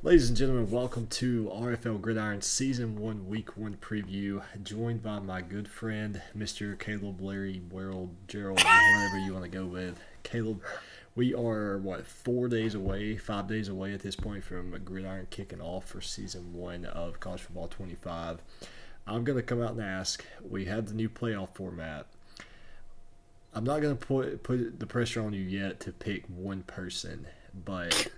Ladies and gentlemen, welcome to RFL Gridiron Season 1 Week 1 preview. Joined by my good friend, Mr. Caleb Larry World Gerald, whatever you want to go with. Caleb, we are, 4 days away, 5 days away at this point from Gridiron kicking off for Season 1 of College Football 25. I'm going to come out and ask, we have the new playoff format. I'm not going to put the pressure on you yet to pick one person, but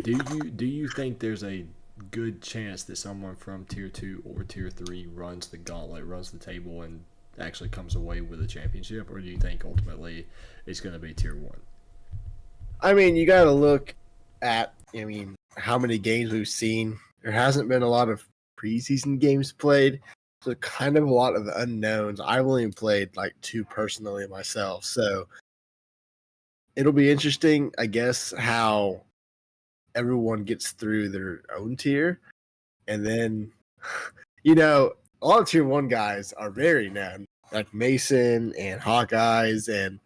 do you think there's a good chance that someone from tier 2 or tier 3 runs the gauntlet, runs the table, and actually comes away with a championship, or do you think ultimately it's going to be tier 1? I mean, you got to look at, how many games we've seen. There hasn't been a lot of preseason games played, so kind of a lot of unknowns. I've only played like 2 personally myself, so it'll be interesting, I guess, how everyone gets through their own tier. And then, a lot of tier 1 guys are very known, like Mason and Hawkeyes and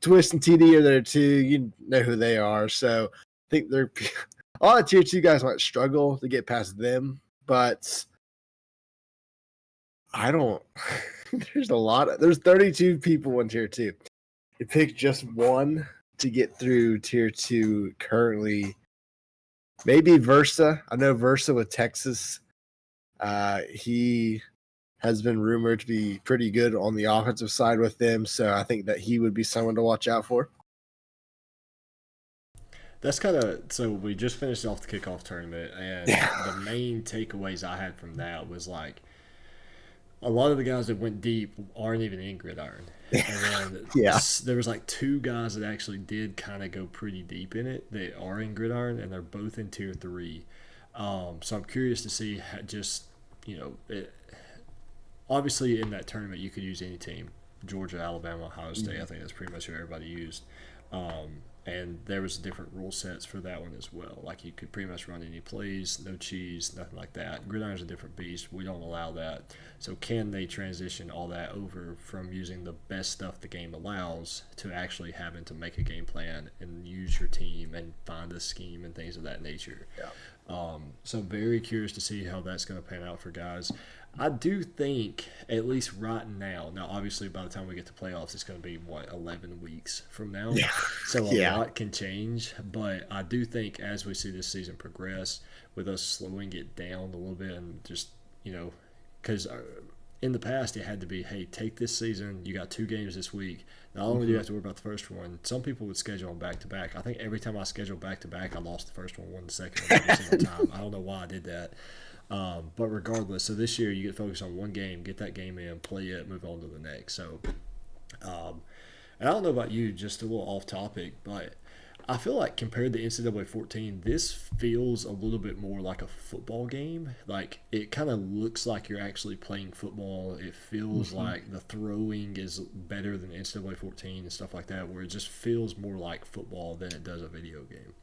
Twist and TD are there too. You know who they are. So I think they're a lot of tier 2 guys might struggle to get past them, but I don't. There's 32 people in tier 2. You pick just one to get through tier 2 currently. Maybe Versa. I know Versa with Texas. He has been rumored to be pretty good on the offensive side with them, so I think that he would be someone to watch out for. That's kind of so. We just finished off the kickoff tournament, and the main takeaways I had from that was like a lot of the guys that went deep aren't even in Gridiron, and then Yeah. there was like 2 guys that actually did kind of go pretty deep in it. They are in Gridiron, and they're both in tier 3. So I'm curious to see just obviously in that tournament you could use any team, Georgia, Alabama, Ohio State. I think that's pretty much who everybody used. And there was different rule sets for that one as well. Like you could pretty much run any plays, no cheese, nothing like that. Gridiron's a different beast. We don't allow that. So can they transition all that over from using the best stuff the game allows to actually having to make a game plan and use your team and find a scheme and things of that nature? Yeah. So very curious to see how that's going to pan out for guys. I do think, at least right now, obviously by the time we get to playoffs, it's going to be, 11 weeks from now. Yeah. So a lot can change. But I do think as we see this season progress, with us slowing it down a little bit and just, because in the past it had to be, hey, take this season, you got 2 games this week. Not only do you have to worry about the first one, some people would schedule them back-to-back. I think every time I scheduled back-to-back, I lost the first one, won the second one every single time. I don't know why I did that. But regardless, so this year you get focused on one game, get that game in, play it, move on to the next. So, and I don't know about you, just a little off topic, but I feel like compared to NCAA 14, this feels a little bit more like a football game. Like it kind of looks like you're actually playing football. It feels like the throwing is better than NCAA 14 and stuff like that, where it just feels more like football than it does a video game.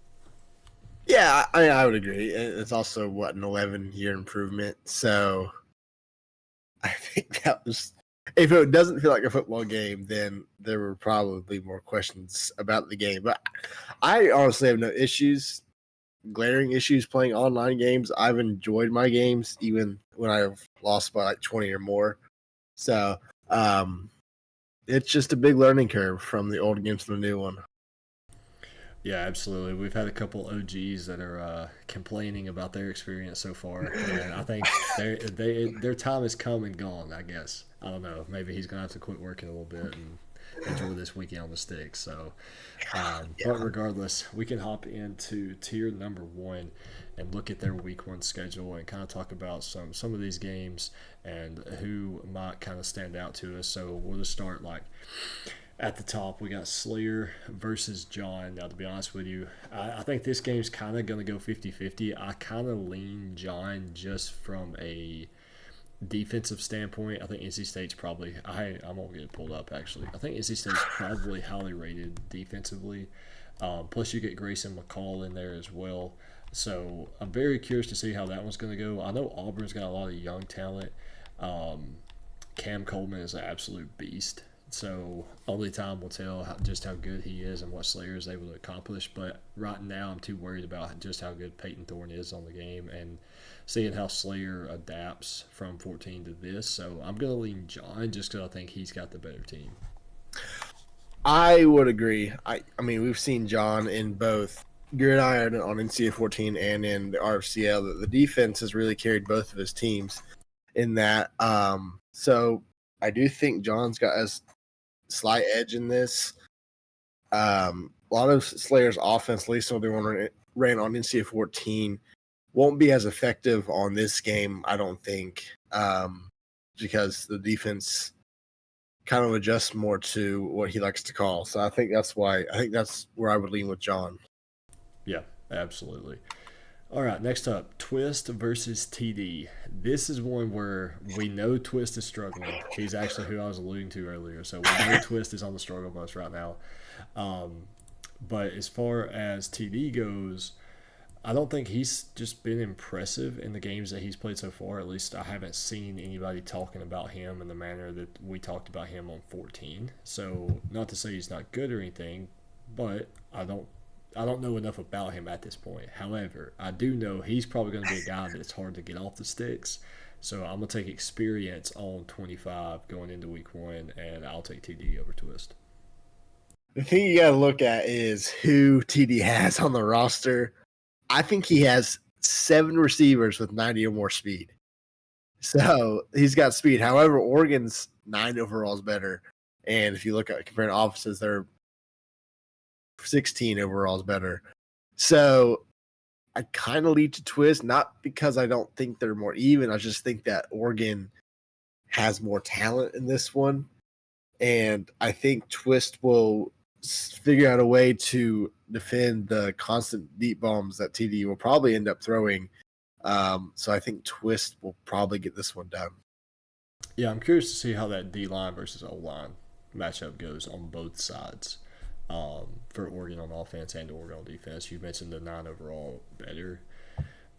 Yeah, I would agree. It's also an 11-year improvement. So I think that was, if it doesn't feel like a football game, then there were probably more questions about the game. But I honestly have no glaring issues playing online games. I've enjoyed my games even when I've lost by like 20 or more. So it's just a big learning curve from the old game to the new one. Yeah, absolutely. We've had a couple OGs that are complaining about their experience so far, and I think their time has come and gone. I guess I don't know. Maybe he's gonna have to quit working a little bit and enjoy this weekend on the sticks. So, but regardless, we can hop into tier number 1 and look at their week 1 schedule and kind of talk about some of these games and who might kind of stand out to us. So we'll just start at the top. We got Slayer versus John. Now, to be honest with you, I think this game's kind of going to go 50-50. I kind of lean John just from a defensive standpoint. I think NC State's probably – I'm going to get it pulled up, actually. I think NC State's probably highly rated defensively. Plus, you get Grayson McCall in there as well. So, I'm very curious to see how that one's going to go. I know Auburn's got a lot of young talent. Cam Coleman is an absolute beast. So only time will tell just how good he is and what Slayer is able to accomplish. But right now, I'm too worried about just how good Peyton Thorne is on the game and seeing how Slayer adapts from 14 to this. So I'm going to lean John just because I think he's got the better team. I would agree. I mean, we've seen John in both Gridiron on NCAA 14 and in the RFCL. The defense has really carried both of his teams in that. So I do think John's got a slight edge in this. A lot of Slayer's offense, at least when they ran on NCAA 14, won't be as effective on this game, I don't think, because the defense kind of adjusts more to what he likes to call. So I think that's where I would lean with John. Yeah, absolutely. All right, next up, Twist versus TD. This is one where we know Twist is struggling. He's actually who I was alluding to earlier. So we know Twist is on the struggle bus right now. Um, but as far as TD goes, I don't think he's just been impressive in the games that he's played so far. At least I haven't seen anybody talking about him in the manner that we talked about him on 14. So not to say he's not good or anything, but I don't know enough about him at this point. However, I do know he's probably going to be a guy that's hard to get off the sticks. So I'm going to take experience on 25 going into week one, and I'll take TD over Twist. The thing you got to look at is who TD has on the roster. I think he has 7 receivers with 90 or more speed. So he's got speed. However, Oregon's 9 overall is better. And if you look at comparing offenses, they're 16 overall is better. So I kind of lead to Twist, not because I don't think they're more even. I just think that Oregon has more talent in this one. And I think Twist will figure out a way to defend the constant deep bombs that TD will probably end up throwing. So I think Twist will probably get this one done. Yeah, I'm curious to see how that D line versus O line matchup goes on both sides for Oregon on offense and Oregon on defense. You mentioned the 9 overall better.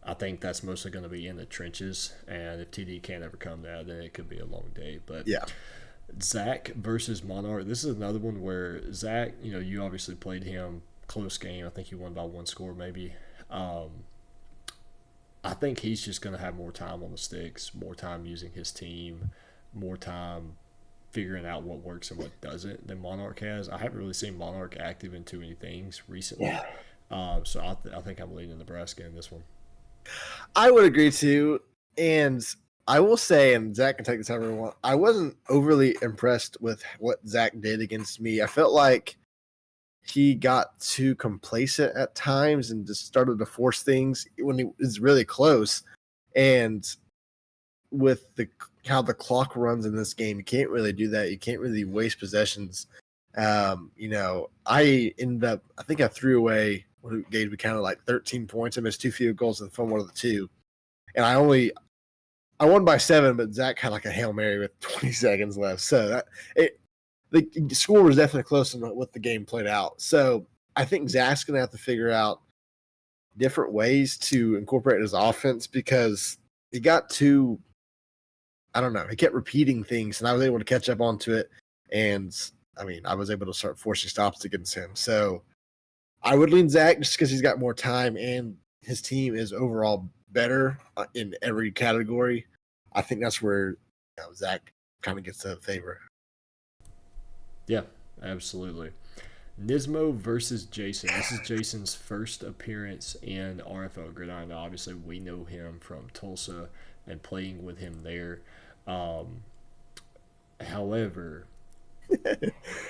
I think that's mostly going to be in the trenches, and if TD can't overcome that, then it could be a long day. But yeah. Zach versus Monarch. This is another one where Zach, you obviously played him close game. I think you won by 1 score maybe. I think he's just going to have more time on the sticks, more time using his team, more time figuring out what works and what doesn't than Monarch has. I haven't really seen Monarch active in too many things recently. Yeah. So I think I'm leaning Nebraska in this one. I would agree too. And I will say, and Zach can take this however he wants, I wasn't overly impressed with what Zach did against me. I felt like he got too complacent at times and just started to force things when he was really close. And with how the clock runs in this game, you can't really do that. You can't really waste possessions. I ended up, I think I threw away what gauge we counted like 13 points. I missed 2 field goals and from one of the 2. And I won by 7, but Zach had like a Hail Mary with 20 seconds left. So the score was definitely close to what the game played out. So I think Zach's going to have to figure out different ways to incorporate his offense because he got too, I don't know, he kept repeating things, and I was able to catch up onto it. And, I was able to start forcing stops against him. So I would lean Zach just because he's got more time and his team is overall better in every category. I think that's where Zach kind of gets a favor. Yeah, absolutely. Nismo versus Jason. This is Jason's first appearance in RFL Gridiron. Now, obviously, we know him from Tulsa and playing with him there. However,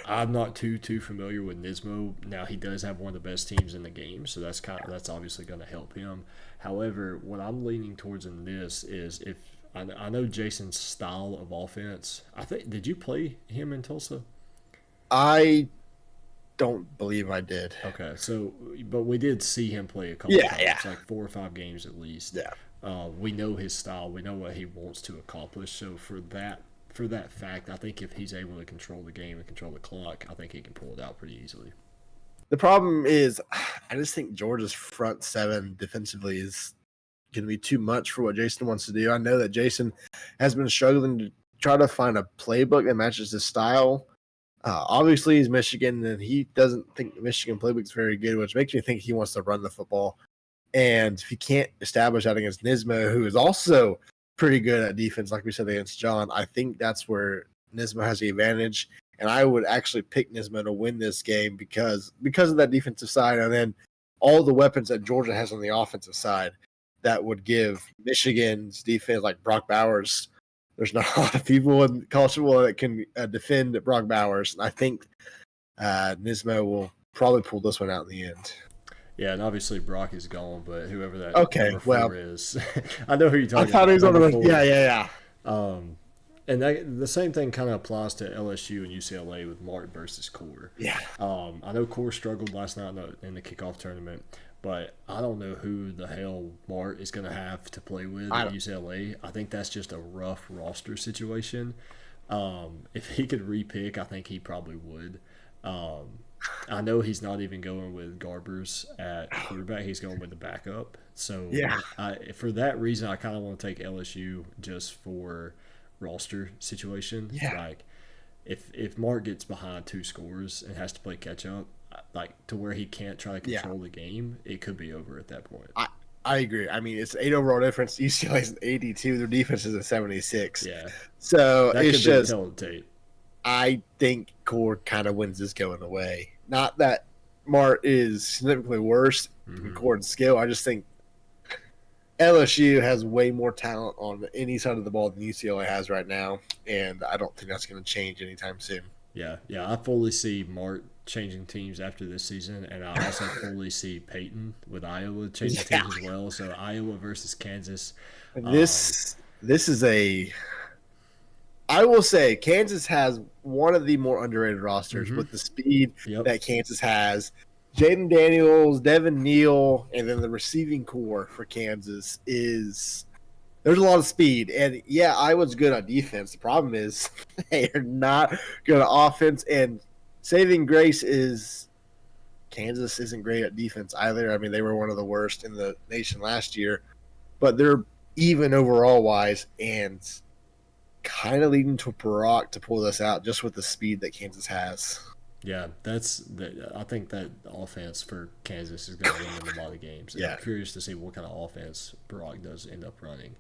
I'm not too familiar with Nismo. Now he does have one of the best teams in the game, so that's obviously going to help him. However, what I'm leaning towards in this is if I know Jason's style of offense. I think did you play him in Tulsa? I don't believe I did. Okay, so but we did see him play a couple times, like 4 or 5 games at least. Yeah. We know his style. We know what he wants to accomplish. So for that fact, I think if he's able to control the game and control the clock, I think he can pull it out pretty easily. The problem is, I just think Georgia's front 7 defensively is going to be too much for what Jason wants to do. I know that Jason has been struggling to try to find a playbook that matches his style. Obviously, he's Michigan, and he doesn't think the Michigan playbook is very good, which makes me think he wants to run the football. And if he can't establish that against Nismo, who is also pretty good at defense, like we said against John, I think that's where Nismo has the advantage. And I would actually pick Nismo to win this game because of that defensive side, and then all the weapons that Georgia has on the offensive side that would give Michigan's defense, like Brock Bowers. There's not a lot of people in college football that can defend Brock Bowers. And I think Nismo will probably pull this one out in the end. Yeah, and obviously Brock is gone, but whoever that Okay, number 4 well, is, I know who you're I talking thought about. he was on the Number list. 4. Yeah. And the same thing kind of applies to LSU and UCLA with Martin versus Core. Yeah. I know Core struggled last night in the kickoff tournament, but I don't know who the hell Mart is going to have to play with at UCLA. I think that's just a rough roster situation. If he could repick, I think he probably would. I know he's not even going with Garbers at quarterback. He's going with the backup. So Yeah. For that reason, I kind of want to take LSU just for roster situation. Yeah. Like if Mark gets behind 2 scores and has to play catch up, like to where he can't try to control the game, it could be over at that point. I agree. I mean, it's 8 overall difference. UCLA's an 82. Their defense is a 76. Yeah. So that it's could just, be telling tape. I think Core kind of wins this going away. Not that Mart is significantly worse than Core in skill. I just think LSU has way more talent on any side of the ball than UCLA has right now, and I don't think that's going to change anytime soon. Yeah. I fully see Mart changing teams after this season, and I also fully see Peyton with Iowa changing teams as well. So Iowa versus Kansas. This is I will say Kansas has one of the more underrated rosters with the speed that Kansas has. Jaden Daniels, Devin Neal, and then the receiving core for Kansas there's a lot of speed. And yeah, Iowa's good on defense. The problem is they are not good on offense. And saving grace is Kansas isn't great at defense either. I mean, they were one of the worst in the nation last year, but they're even overall wise and kind of leading to Barack to pull this out just with the speed that Kansas has. Yeah, I think that offense for Kansas is going to win them a lot of games. Yeah. I'm curious to see what kind of offense Barack does end up running.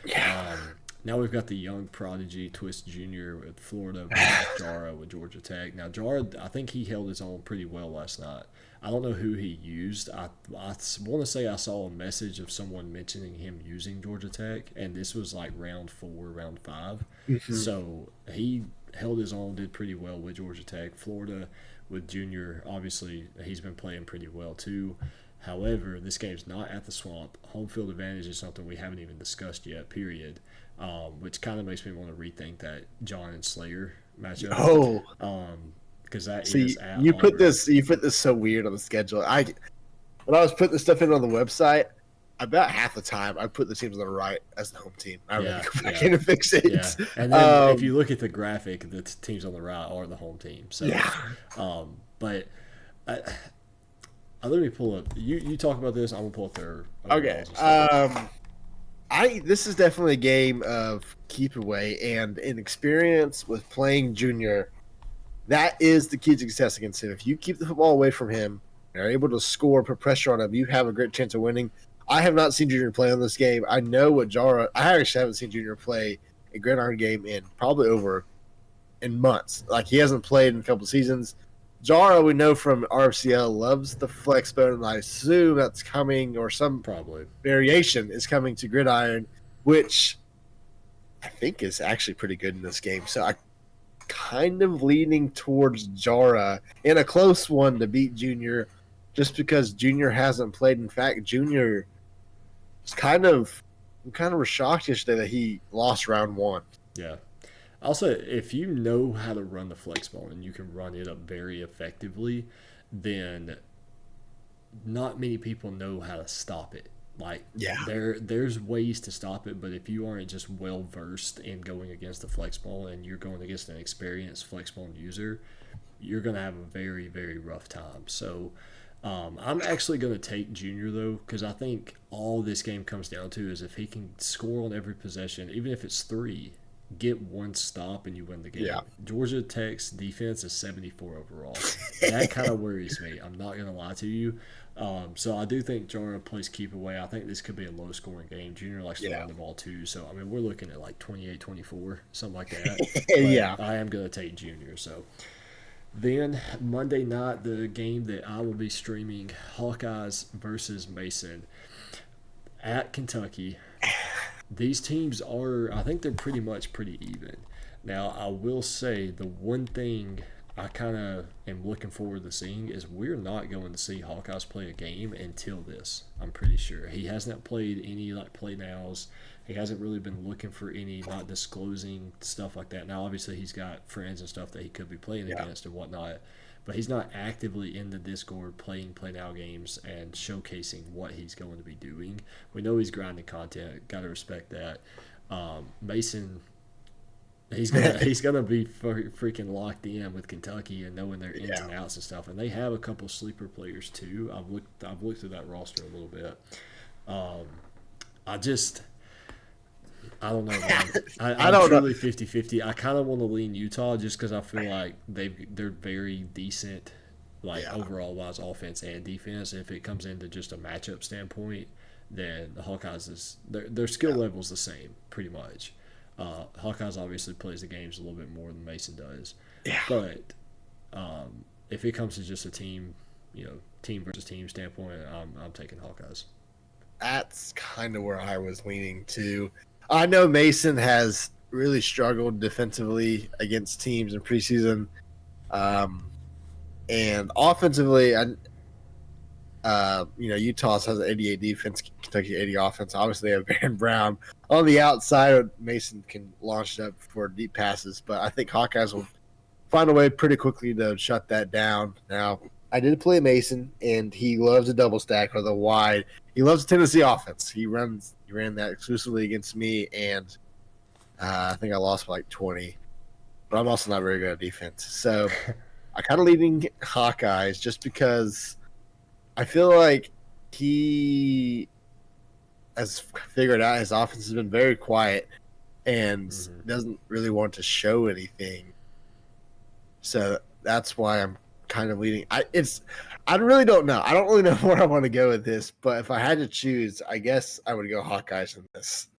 Yeah. Now we've got the young prodigy Twist Jr. with Florida versus Jara with Georgia Tech. Now Jara, I think he held his own pretty well last night. I don't know who he used. I want to say I saw a message of someone mentioning him using Georgia Tech, and this was like round 4, round 5. So he held his own, did pretty well with Georgia Tech. Florida with Junior, obviously he's been playing pretty well too. However, this game's not at the Swamp. Home field advantage is something we haven't even discussed yet, period. Which kind of makes me want to rethink that John and Slayer matchup. Oh, because that see, is at you put Auburn. this so weird on the schedule. When I was putting this stuff in on the website, about half the time I put the teams on the right as the home team. I really go back in and fix it. Yeah. And then if you look at the graphic, the teams on the right are the home team. So, but let me pull up. You talk about this. I'm gonna pull up their. Okay. This is definitely a game of keep away and an experience with playing Junior. That is the key to success against him. If you keep the football away from him and are able to score, put pressure on him, you have a great chance of winning. I have not seen Junior play on this game. I know what Jara. I actually haven't seen Junior play a Gridiron game in probably in months. Like he hasn't played in a couple of seasons. Jara, we know from RFCL, loves the flex bone, and I assume that's coming, or some probably variation is coming to Gridiron, which I think is actually pretty good in this game. So I kind of leaning towards Jara in a close one to beat Junior, just because Junior hasn't played. In fact, Junior is I'm kind of shocked yesterday that he lost round 1. Yeah. Also, if you know how to run the flex bone and you can run it up very effectively, then not many people know how to stop it. Like, there's ways to stop it, but if you aren't just well versed in going against the flex bone and you're going against an experienced flex bone user, you're going to have a very, very rough time. So I'm actually going to take Junior, though, because I think all this game comes down to is if he can score on every possession, even if it's 3, get one stop and you win the game. Yeah. Georgia Tech's defense is 74 overall. That kind of worries me. I'm not going to lie to you. So I do think Georgia plays keep away. I think this could be a low scoring game. Junior likes to run the ball too. So, I mean, we're looking at like 28-24, something like that. Yeah. But I am going to take Junior. So then Monday night, the game that I will be streaming, Hawkeyes versus Mason at Kentucky. These teams are, I think they're pretty even. Now, I will say the one thing I kind of am looking forward to seeing is we're not going to see Hawkeyes play a game until this. I'm pretty sure he hasn't played any like play nows. He hasn't really been looking for any not disclosing stuff like that. Now, obviously, he's got friends and stuff that he could be playing against and whatnot, but he's not actively in the Discord playing play now games and showcasing what he's going to be doing. We know he's grinding content. Got to respect that. Mason. He's gonna be freaking locked in with Kentucky and knowing their ins and outs and stuff. And they have a couple sleeper players too. I've looked through that roster a little bit. I don't know, man. I'm don't truly 50-50. I kind of want to lean Utah just because I feel like they're very decent, like overall wise offense and defense. If it comes into just a matchup standpoint, then the Hawkeyes their skill level is the same pretty much. Hawkeyes obviously plays the games a little bit more than Mason does. Yeah. But if it comes to just a team versus team standpoint, I'm taking Hawkeyes. That's kind of where I was leaning to. I know Mason has really struggled defensively against teams in preseason, and offensively, Utah has an 88 defense, Kentucky 80 offense. Obviously, they have Baron Brown on the outside. Mason can launch it up for deep passes, but I think Hawkeyes will find a way pretty quickly to shut that down. Now, I did play Mason, and he loves a double stack or the wide. He loves the Tennessee offense. He ran that exclusively against me, and I think I lost by like 20. But I'm also not very good at defense, so I kind of leaning Hawkeyes just because I feel like he has figured out his offense has been very quiet and doesn't really want to show anything. So that's why I'm kind of leading. I really don't know. I don't really know where I want to go with this, but if I had to choose, I guess I would go Hawkeyes in this.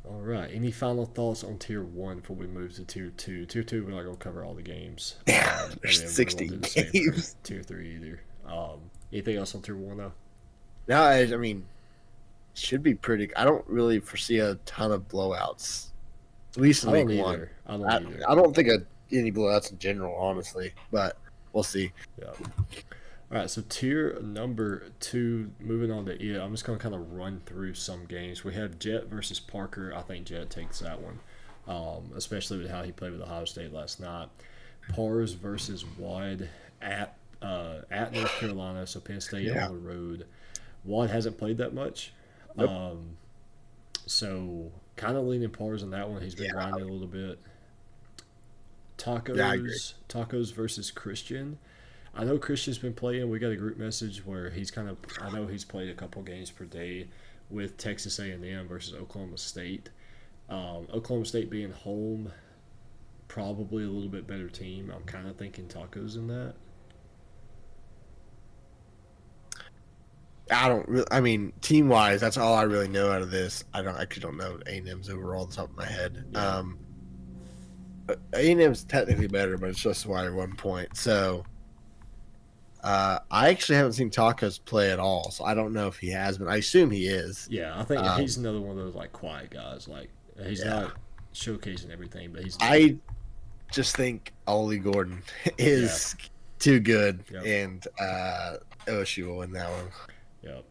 All right. Any final thoughts on Tier 1 before we move to Tier 2? Tier 2, we're not going to cover all the games. Yeah, there's 60 games. Tier 3 either. Anything else on Tier 1, though? No, I mean, should be pretty. I don't really foresee a ton of blowouts. At least in week one. I don't think any blowouts in general, honestly, but we'll see. Yeah. All right, so tier number 2, moving on to it, I'm just going to kind of run through some games. We have Jet versus Parker. I think Jet takes that one, especially with how he played with Ohio State last night. Pars versus Wad at North Carolina, so Penn State on the road. Wad hasn't played that much, so kind of leaning Pars on that one. He's been grinding a little bit. Tacos versus Christian. I know Christian's been playing. We got a group message where I know he's played a couple games per day with Texas A&M versus Oklahoma State. Oklahoma State being home, probably a little bit better team. I'm kind of thinking Tacos in that. Team-wise, that's all I really know out of this. I actually don't know A&M's overall off the top of my head. Yeah. A&M's technically better, but it's just why 1 point. So I actually haven't seen Tacos play at all, so I don't know if he has been. I assume he is. Yeah, I think he's another one of those like quiet guys. Like he's not showcasing everything, but he's. I just think Ollie Gordon is too good, and OSU will win that one. Yep.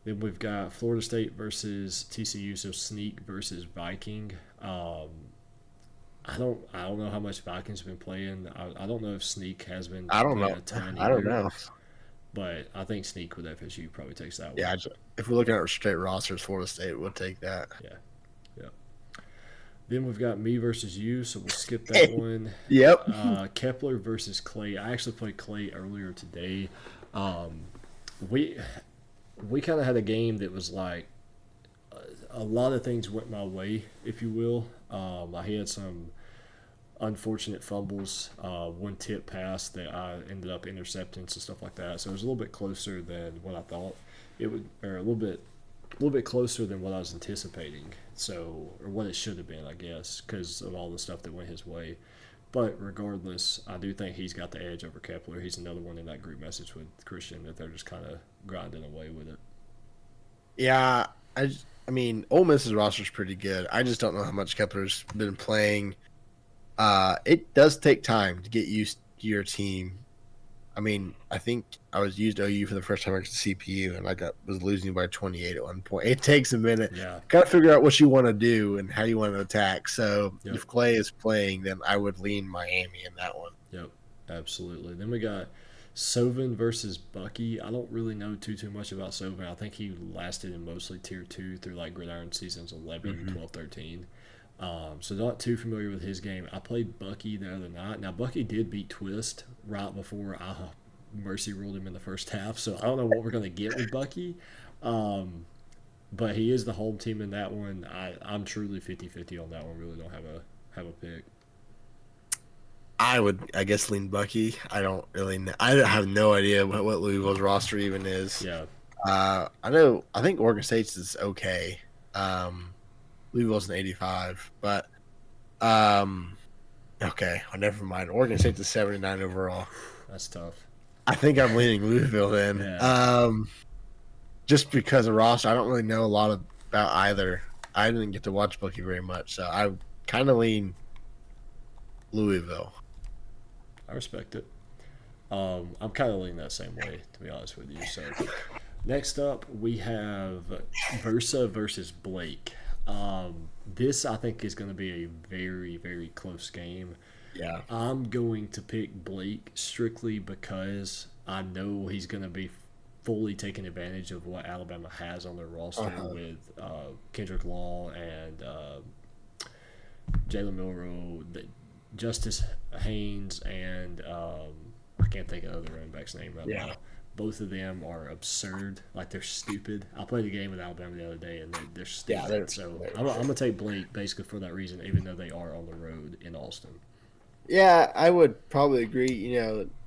Then we've got Florida State versus TCU, so Sneak versus Viking. I don't know how much Vikings have been playing. I don't know if Sneak has been. I don't know. I don't know. But I think Sneak with FSU probably takes that one. Yeah, if we're looking at our straight rosters, Florida State would take that. Yeah. Then we've got me versus you, so we'll skip that one. Yep. Kepler versus Clay. I actually played Clay earlier today. We kind of had a game that was like a lot of things went my way, if you will. I had some unfortunate fumbles, one tip pass that I ended up intercepting and stuff like that. So it was a little bit closer than what I thought it would, or a little bit closer than what I was anticipating. So, or what it should have been, I guess, because of all the stuff that went his way. But regardless, I do think he's got the edge over Kepler. He's another one in that group message with Christian that they're just kind of grinding away with it. Yeah, I mean, Ole Miss's roster is pretty good. I just don't know how much Kepler's been playing. It does take time to get used to your team. I mean, I think I was used OU for the first time against the CPU, and was losing by 28 at one point. It takes a minute. Yeah. Got to figure out what you want to do and how you want to attack. So Yep. if Clay is playing, then I would lean Miami in that one. Yep, absolutely. Then we got Sovin versus Bucky. I don't really know too much about Sovin. I think he lasted in mostly Tier 2 through like Gridiron seasons 11, 12, 13. So not too familiar with his game. I played Bucky the other night. Now, Bucky did beat Twist right before I mercy ruled him in the first half, so I don't know what we're going to get with Bucky. But he is the home team in that one. I'm truly 50-50 on that one. Really don't have a pick. I would, I guess, lean Bucky. I don't really know. I have no idea what Louisville's roster even is. Yeah. I think Oregon State's is okay. Louisville's an 85, but okay, well, never mind. Oregon State's a 79 overall. That's tough. I think I'm leaning Louisville then. Yeah. Just because of roster, I don't really know a lot about either. I didn't get to watch Bucky very much, so I kind of lean Louisville. I respect it. I'm kind of leaning that same way, to be honest with you. So next up, we have Versa versus Blake. This, I think, is going to be a very, very close game. Yeah. I'm going to pick Blake strictly because I know he's going to be fully taking advantage of what Alabama has on their roster with Kendrick Law and Jalen Milroe, Justice Haynes, and I can't think of the other running back's name right now. Both of them are absurd. Like, they're stupid. I played a game with Alabama the other day, and they're stupid. Yeah, I'm going to take Blake basically for that reason, even though they are on the road in Austin. Yeah, I would probably agree.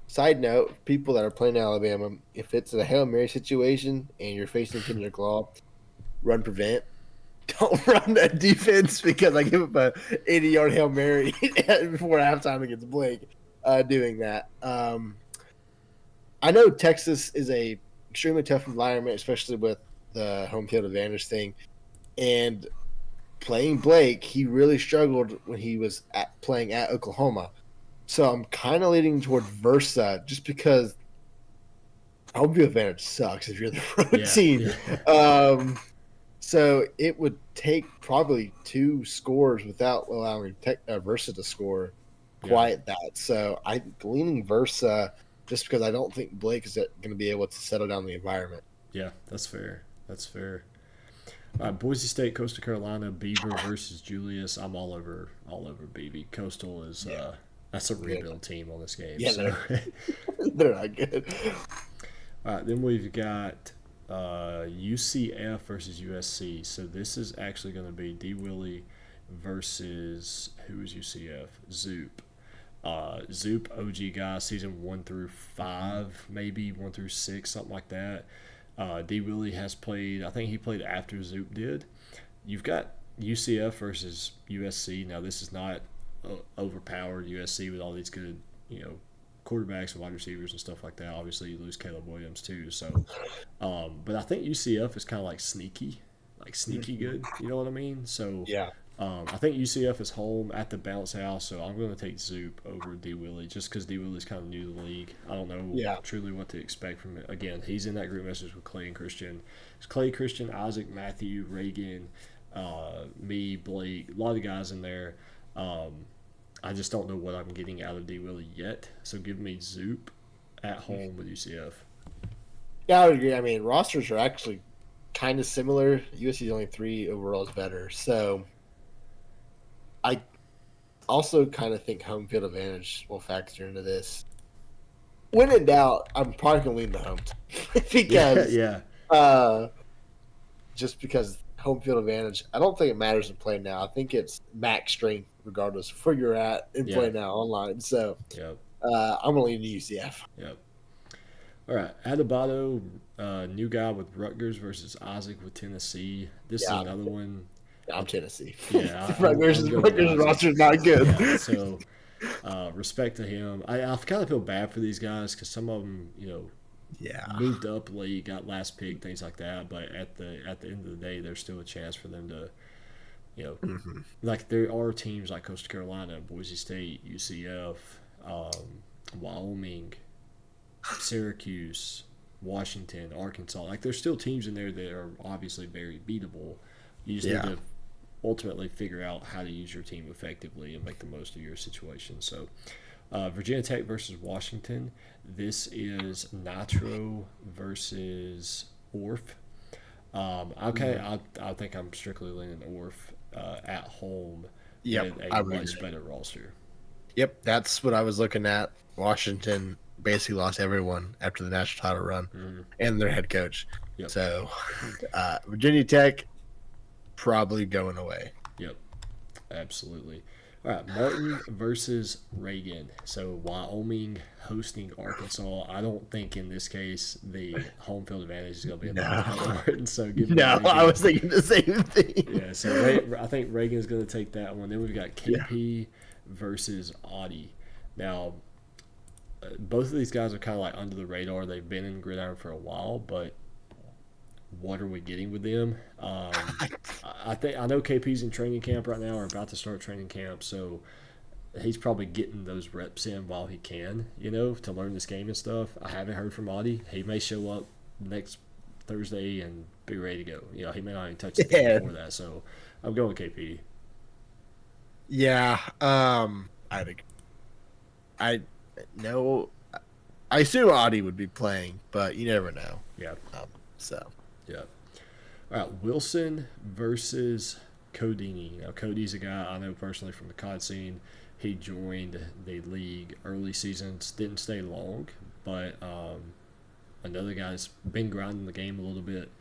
Side note, people that are playing Alabama, if it's a Hail Mary situation and you're facing Kendrick Law, run prevent. Don't run that defense because I give up a 80-yard Hail Mary before halftime against Blake doing that. I know Texas is a extremely tough environment, especially with the home field advantage thing. And playing Blake, he really struggled when he was playing at Oklahoma. So I'm kind of leaning toward Versa just because home field advantage sucks if you're the road team. Yeah. So it would take probably 2 scores without allowing Versa to score quite that. So I'm leaning Versa just because I don't think Blake is going to be able to settle down the environment. Yeah, that's fair. All right, Boise State, Coastal Carolina, Beaver versus Julius. I'm all over Beavy. Coastal is that's a rebuild team on this game. Yeah, so. They're not good. All right, then we've got UCF versus USC. So this is actually going to be D. Willie versus who is UCF? Zoop. Zoop OG guy, season 1 through 5, maybe 1 through 6, something like that. D. Willie has played. I think he played after Zoop did. You've got UCF versus USC. Now this is not overpowered USC with all these good, quarterbacks and wide receivers and stuff like that. Obviously, you lose Caleb Williams too. So, but I think UCF is kind of like sneaky good. You know what I mean? So yeah. I think UCF is home at the bounce house, so I'm going to take Zoop over D. Willie just because D. Willie's kind of new to the league. I don't know truly what to expect from it. Again, he's in that group message with Clay and Christian. It's Clay, Christian, Isaac, Matthew, Reagan, me, Blake, a lot of guys in there. I just don't know what I'm getting out of D. Willie yet, so give me Zoop at home with UCF. Yeah, I would agree. I mean, rosters are actually kind of similar. USC's only 3 overall is better, so I also kind of think home field advantage will factor into this. When in doubt, I'm probably going to lean the home team because just because home field advantage. I don't think it matters in play now. I think it's max strength, regardless of where you're at in play now online. So Yep. I'm going to lean to UCF. Yep. All right, Adebayo, new guy with Rutgers versus Isaac with Tennessee. This is Yeah. another one. I'm Tennessee. Yeah, Rutgers' roster is not good. Yeah, so respect to him. I kind of feel bad for these guys because some of them, moved up late, got last pick, things like that. But at the end of the day, there's still a chance for them to, like there are teams like Coastal Carolina, Boise State, UCF, Wyoming, Syracuse, Washington, Arkansas. Like there's still teams in there that are obviously very beatable. You just need to ultimately figure out how to use your team effectively and make the most of your situation. So, Virginia Tech versus Washington. This is Nitro versus Orf. I think I'm strictly leaning Orf at home with a much better roster. Yep, that's what I was looking at. Washington basically lost everyone after the national title run and their head coach. Yep. So, Virginia Tech probably going away. Yep, absolutely. All right, Martin versus Reagan. So Wyoming hosting Arkansas. I don't think in this case the home field advantage is going to be enough to Martin. So give me Reagan. I was thinking the same thing. Yeah, so I think Reagan's going to take that one. Then we've got KP versus Audie. Now, both of these guys are kind of like under the radar. They've been in Gridiron for a while, but what are we getting with them? I know KP's in training camp right now, or about to start training camp, so he's probably getting those reps in while he can, to learn this game and stuff. I haven't heard from Audie. He may show up next Thursday and be ready to go. He may not even touch the thing before that, so I'm going KP. Yeah, I assume Audie would be playing, but you never know. Yeah. Yeah. All right, Wilson versus Codini. Now, Cody's a guy I know personally from the COD scene. He joined the league early seasons, didn't stay long, but another guy's been grinding the game a little bit.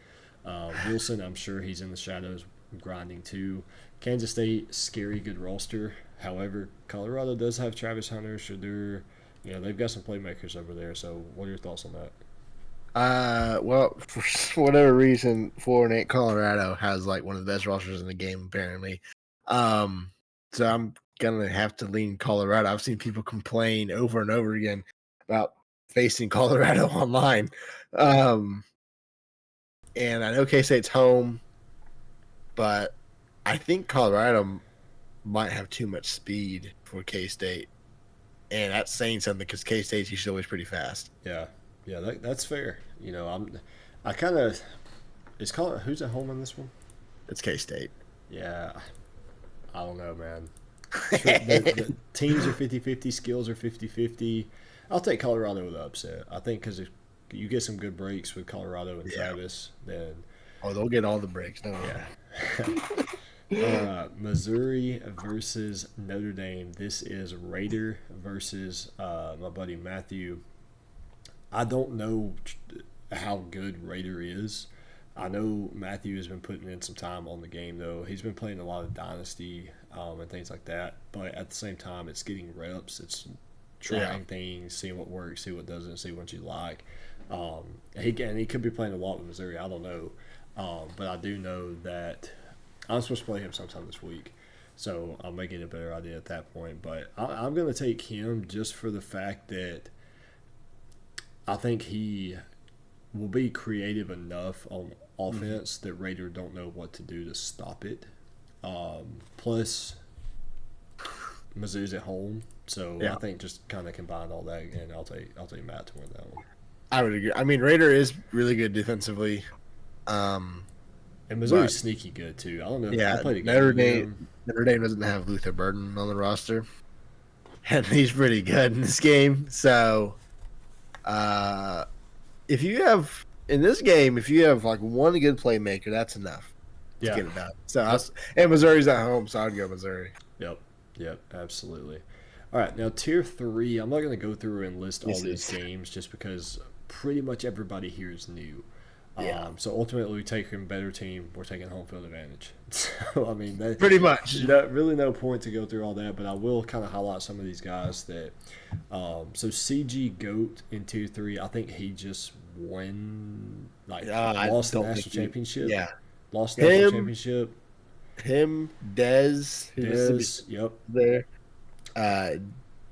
Wilson, I'm sure he's in the shadows grinding too. Kansas State, scary good roster. However, Colorado does have Travis Hunter, Shadur. They've got some playmakers over there. So, what are your thoughts on that? Well, for whatever reason, Florida and Colorado has like one of the best rosters in the game, apparently. So I'm gonna have to lean Colorado. I've seen people complain over and over again about facing Colorado online. And I know K-State's home, but I think Colorado might have too much speed for K-State. And that's saying something because K-State's usually always pretty fast. Yeah, that's fair. I kind of who's at home in this one? It's K-State. Yeah, I don't know, man. the teams are 50-50, skills are 50-50. I'll take Colorado with the upset. I think because if you get some good breaks with Colorado and Travis, then they'll get all the breaks. No, Missouri versus Notre Dame. This is Raider versus my buddy Matthew. I don't know how good Raider is. I know Matthew has been putting in some time on the game, though. He's been playing a lot of Dynasty and things like that. But at the same time, it's getting reps. It's trying things, seeing what works, see what doesn't, see what you like. He could be playing a lot with Missouri. I don't know. But I do know that I'm supposed to play him sometime this week. So I'll make it a better idea at that point. But I'm going to take him just for the fact that I think he will be creative enough on offense that Raider don't know what to do to stop it. Plus, Mizzou's at home, so I think just kind of combine all that, and I'll take Matt to win that one. I would agree. I mean, Raider is really good defensively. And Missouri's sneaky good too. I don't know. Yeah, Notre Dame doesn't have Luther Burden on the roster, and he's pretty good in this game. So, if you have like one good playmaker, that's enough to get it done. So, and Missouri's at home, so I'd go Missouri. Yep, absolutely. All right, now Tier 3. I'm not going to go through and list all these games just because pretty much everybody here is new. Yeah. So ultimately, we take him better team. We're taking home field advantage. So I mean, Pretty much. really no point to go through all that. But I will kind of highlight some of these guys that. So CG Goat in tier 3, I think he just won I lost the don't national think championship. yeah. Lost the national Him, championship. Dez, who used to be Yep. there. Uh,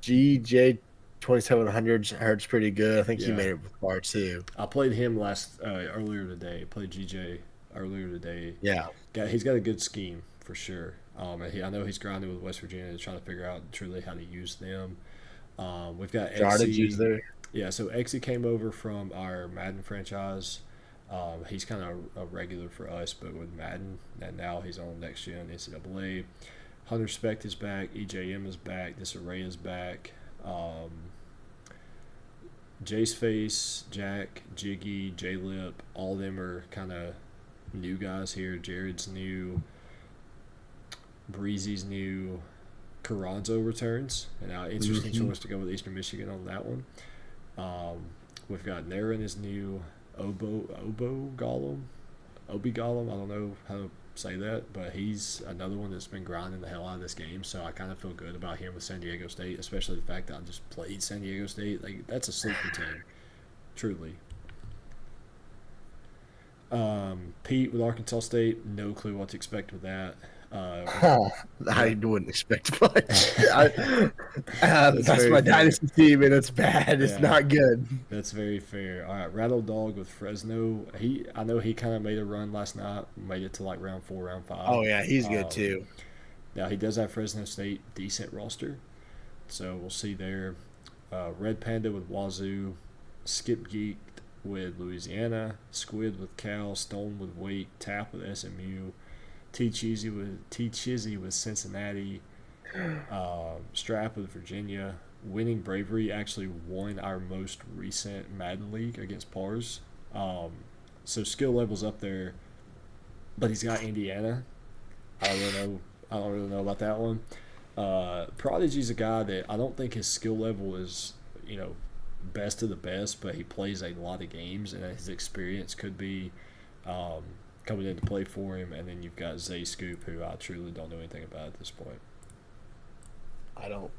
GJ 2700 hurts pretty good. I think he Yeah. made it far too. I played him earlier today. Played GJ earlier today. Yeah. He's got a good scheme for sure. I know he's grinding with West Virginia, trying to figure out truly how to use them. We've got Jardage used XC. there. Yeah, so XC came over from our Madden franchise. He's kind of a regular for us, but with Madden, and now he's on next gen NCAA. Hunter Specht is back. EJM is back. Disarray is back. Jace Face, Jack, Jiggy, J Lip, all of them are kind of new guys here. Jared's new. Breezy's new. Carranzo returns. And interesting choice to go with Eastern Michigan on that one. We've got Naren is new. Obo Gollum. Obi Gollum. I don't know how to say that, but he's another one that's been grinding the hell out of this game. So I kind of feel good about him with San Diego State, especially the fact that I just played San Diego State. Like, that's a sleeper team, truly. Pete with Arkansas State, no clue what to expect with that. I wouldn't expect much. That's very my fair. dynasty team, and it's bad. It's Yeah. not good. That's very fair. All right, Rattle Dog with Fresno. I know he kind of made a run last night, made it to like round 4, round 5. Oh yeah, he's good too. Now he does have Fresno State decent roster, so we'll see there. Red Panda with Wazoo, Skip Geek with Louisiana, Squid with Cal, Stone with Wake, Tap with SMU, T Chizzy with Cincinnati, Strap with Virginia. Winning Bravery actually won our most recent Madden League against Pars. So skill level's up there, but he's got Indiana. I don't really know about that one. Prodigy's a guy that I don't think his skill level is, best of the best, but he plays a lot of games, and his experience could be coming into play for him. And then you've got Zay Scoop, who I truly don't know anything about at this point. I don't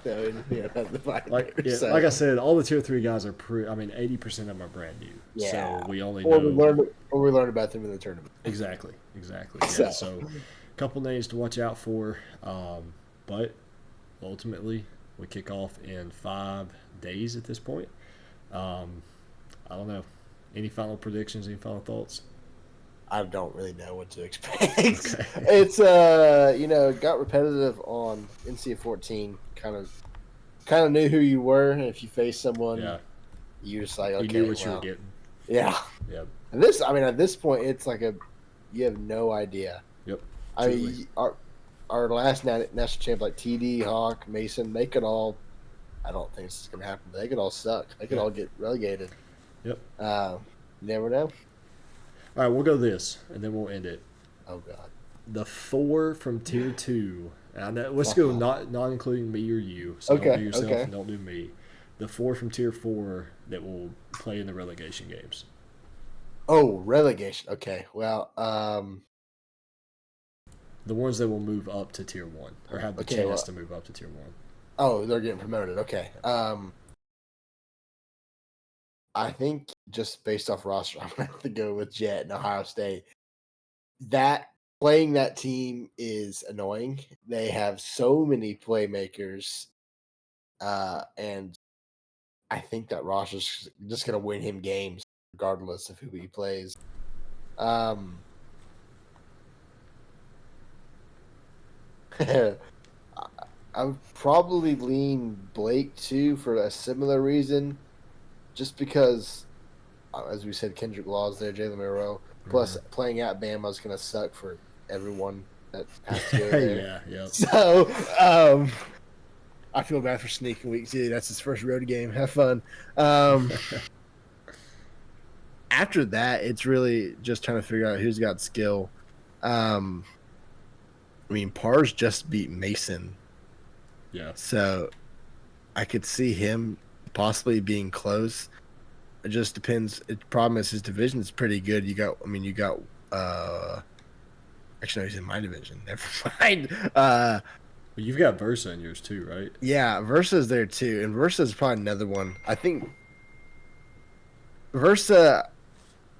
know anything about the fighter. Like I said, all the tier 3 guys are 80% of them are brand new. Yeah. So we only Or know. we learned about them in the tournament. Exactly. Yeah, so a couple names to watch out for. But ultimately, we kick off in 5 days at this point. I don't know. Any final predictions? Any final thoughts? I don't really know what to expect. Okay. It's it got repetitive on NCAA 14. Kind of knew who you were, and if you face someone, you just like, okay, you knew what you were getting. Yeah. Yep. And at this point, it's like you have no idea. Yep. I mean, our last national champ, like TD, Hawk, Mason, they could all. I don't think this is gonna happen, but they could all suck. They could all get relegated. Yep. Never know. All right, we'll go this, and then we'll end it. Oh God. The 4 from tier 2. And let's go not including me or you. So don't do yourself and don't do me. The 4 from tier 4 that will play in the relegation games. Oh, relegation. Okay. Well, the ones that will move up to tier 1 or have the chance to move up to tier 1. Oh, they're getting promoted. Okay. I think just based off roster, I'm gonna have to go with Jet and Ohio State. Playing that team is annoying. They have so many playmakers, and I think that roster's just gonna win him games regardless of who he plays. I would probably lean Blake too for a similar reason. Just because, as we said, Kendrick Law's there, Jalen Monroe. Plus, playing at Bama is going to suck for everyone that has to go there. Yeah. So, I feel bad for sneaking week 2. That's his first road game. Have fun. After that, it's really just trying to figure out who's got skill. Pars just beat Mason. Yeah. So, I could see him possibly being close. It just depends. The problem is his division is pretty good. Actually, no, he's in my division. Never mind. Well, you've got Versa in yours too, right? Yeah, Versa's there too, and Versa's probably another one. I think Versa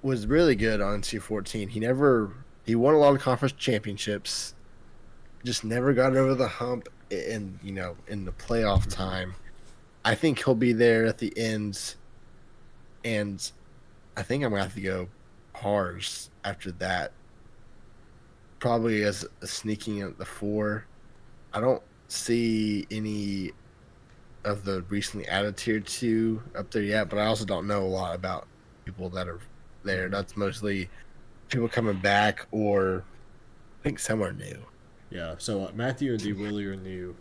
was really good on NC14. He won a lot of conference championships, just never got over the hump in the playoff time. I think he'll be there at the ends, and I think I'm gonna have to go Pars after that. Probably as a sneaking at the 4. I don't see any of the recently added tier 2 up there yet, but I also don't know a lot about people that are there. That's mostly people coming back, or I think some are new. Yeah. So Matthew and D. Willie are new.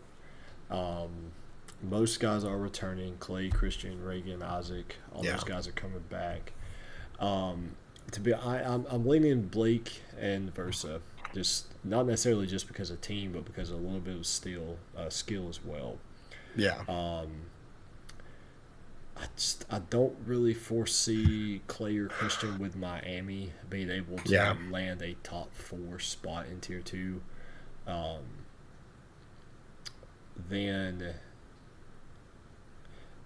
Most guys are returning. Clay, Christian, Reagan, Isaac. All those guys are coming back. I'm leaning Blake and Versa. Just not necessarily just because of team, but because of a little bit of skill as well. Yeah. I don't really foresee Clay or Christian with Miami being able to land a top 4 spot in tier 2. Then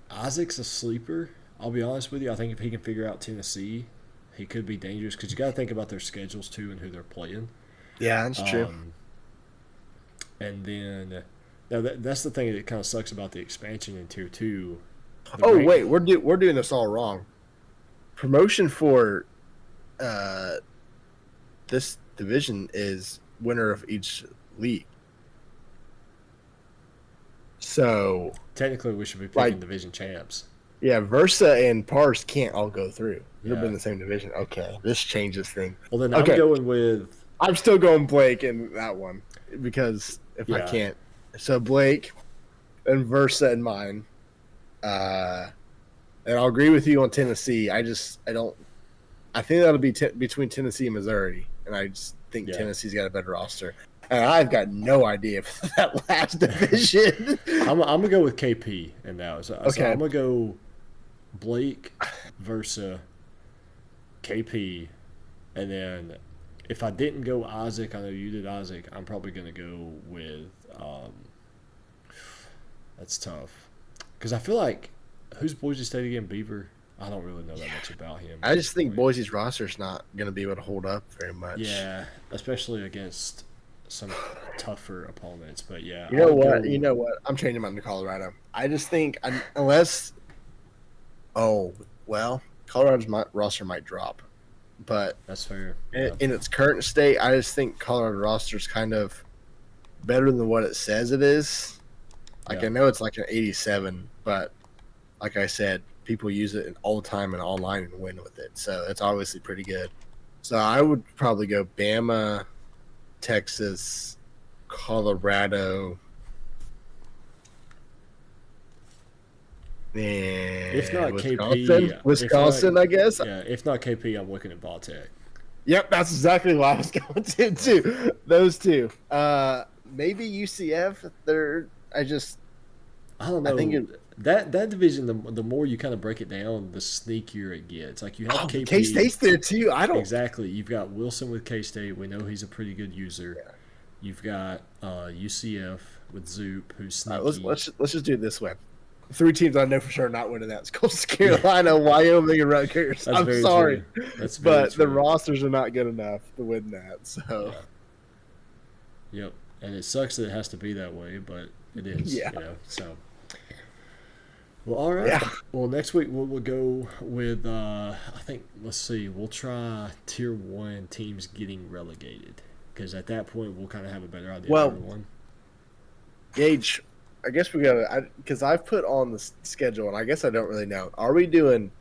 Isaac's a sleeper. I'll be honest with you. I think if he can figure out Tennessee, he could be dangerous because you got to think about their schedules too and who they're playing. Yeah, that's true. And then now that's the thing that kind of sucks about the expansion in tier 2. Wait, we're doing this all wrong. Promotion for this division is winner of each league. So technically, we should be picking division champs. Yeah, Versa and Pars can't all go through. They'll be in the same division. Okay, this changes things. Well, then I'm going with. I'm still going Blake in that one because if I can't, so Blake and Versa and mine. And I'll agree with you on Tennessee. I think that'll be between Tennessee and Missouri, and I just think Tennessee's got a better roster. And I've got no idea for that last division. I'm gonna go with KP in that. So I'm gonna go Blake, Versa, KP, and then if I didn't go Isaac, I know you did Isaac. I'm probably gonna go with. That's tough because I feel like who's Boise State again? Beaver. I don't really know that much about him. I just think Boise's roster's not gonna be able to hold up very much. Yeah, especially against some tougher opponents, but you know what? I'm changing mine to Colorado. I just think Colorado's roster might drop, but that's fair. In its current state, I just think Colorado roster's kind of better than what it says it is. Like I know it's like an 87, but like I said, people use it all the time and online and win with it, so it's obviously pretty good. So I would probably go Bama, Texas, Colorado, and if not Wisconsin, I guess. Yeah, if not KP, I'm looking at Vautech. Yep, that's exactly what I was going to too. Those two. Maybe UCF. I don't know. I think that division, the more you kind of break it down, the sneakier it gets. Like you have KP. K-State's there too. Exactly. You've got Wilson with K-State. We know he's a pretty good user. Yeah. You've got UCF with Zoop, who's sneaky. Right, let's just do it this way. 3 teams I know for sure are not winning that: Coastal Carolina, Wyoming, and Rutgers. I'm sorry, but the rosters are not good enough to win that. So, yep, and it sucks that it has to be that way, but it is. Yeah. So. Well, all right. Yeah. Well, next week we'll go with I think we'll try Tier 1 teams getting relegated because at that point we'll kind of have a better idea of everyone. Gage, I guess we got because I've put on the schedule and I guess I don't really know. Are we doing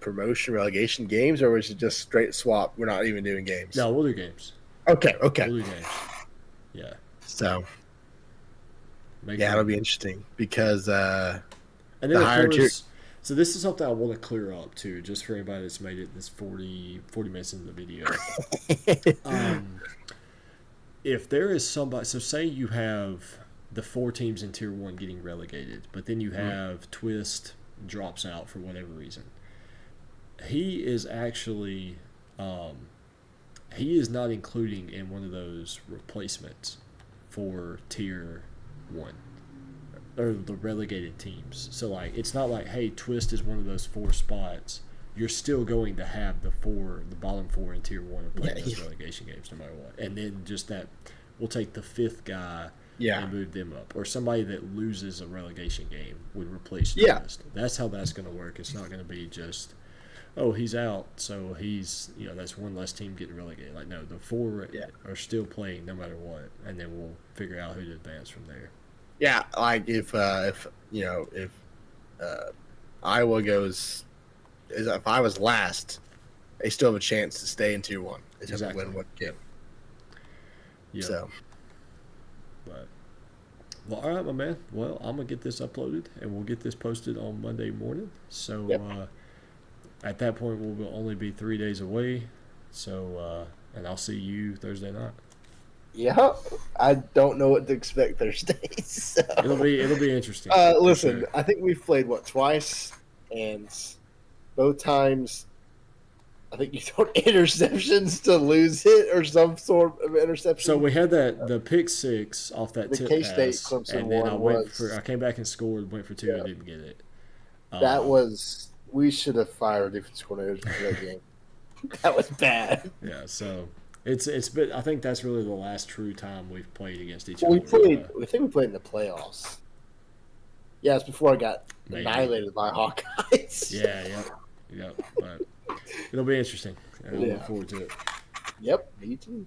promotion relegation games or is it just straight swap? We're not even doing games. No, we'll do games. Okay. We'll do games. Yeah. So. It'll be interesting because and then the higher tier. So this is something I want to clear up too, just for anybody that's made it this 40 minutes into the video. If there is somebody, so say you have the 4 teams in Tier 1 getting relegated, but then you have Twist, drops out for whatever reason, he is actually he is not including in one of those replacements for tier one or the relegated teams. So like it's not like, hey, Twist is one of those 4 spots. You're still going to have the bottom 4 in tier one are playing those relegation games no matter what. And then just that we'll take the 5th guy and move them up. Or somebody that loses a relegation game would replace Twist. That's how that's gonna work. It's not gonna be just, oh, he's out, so he's, that's one less team getting relegated. Like, no, the 4 are still playing no matter what, and then we'll figure out who to advance from there. Yeah, like if Iowa goes, if I was last, they still have a chance to stay in tier one. They just have to win one game. Yeah. So, well, all right, my man. Well, I'm gonna get this uploaded, and we'll get this posted on Monday morning. So. At that point, we'll only be 3 days away. So, and I'll see you Thursday night. Yeah, I don't know what to expect Thursday. So. It'll be interesting. Listen, sure. I think we've played twice, and both times, I think you throw interceptions to lose it or some sort of interception. So we had the pick 6 off that tip K-State pass, Clemson and then one I came back and scored, went for 2, and didn't get it. That was. We should have fired defense coordinators for that game. That was bad. Yeah, so it's been. I think that's really the last true time we've played against each other. We think we played in the playoffs. Yeah, it's before I got annihilated by Hawkeyes. Yeah. But it'll be interesting, and I look forward to it. Yep, me too.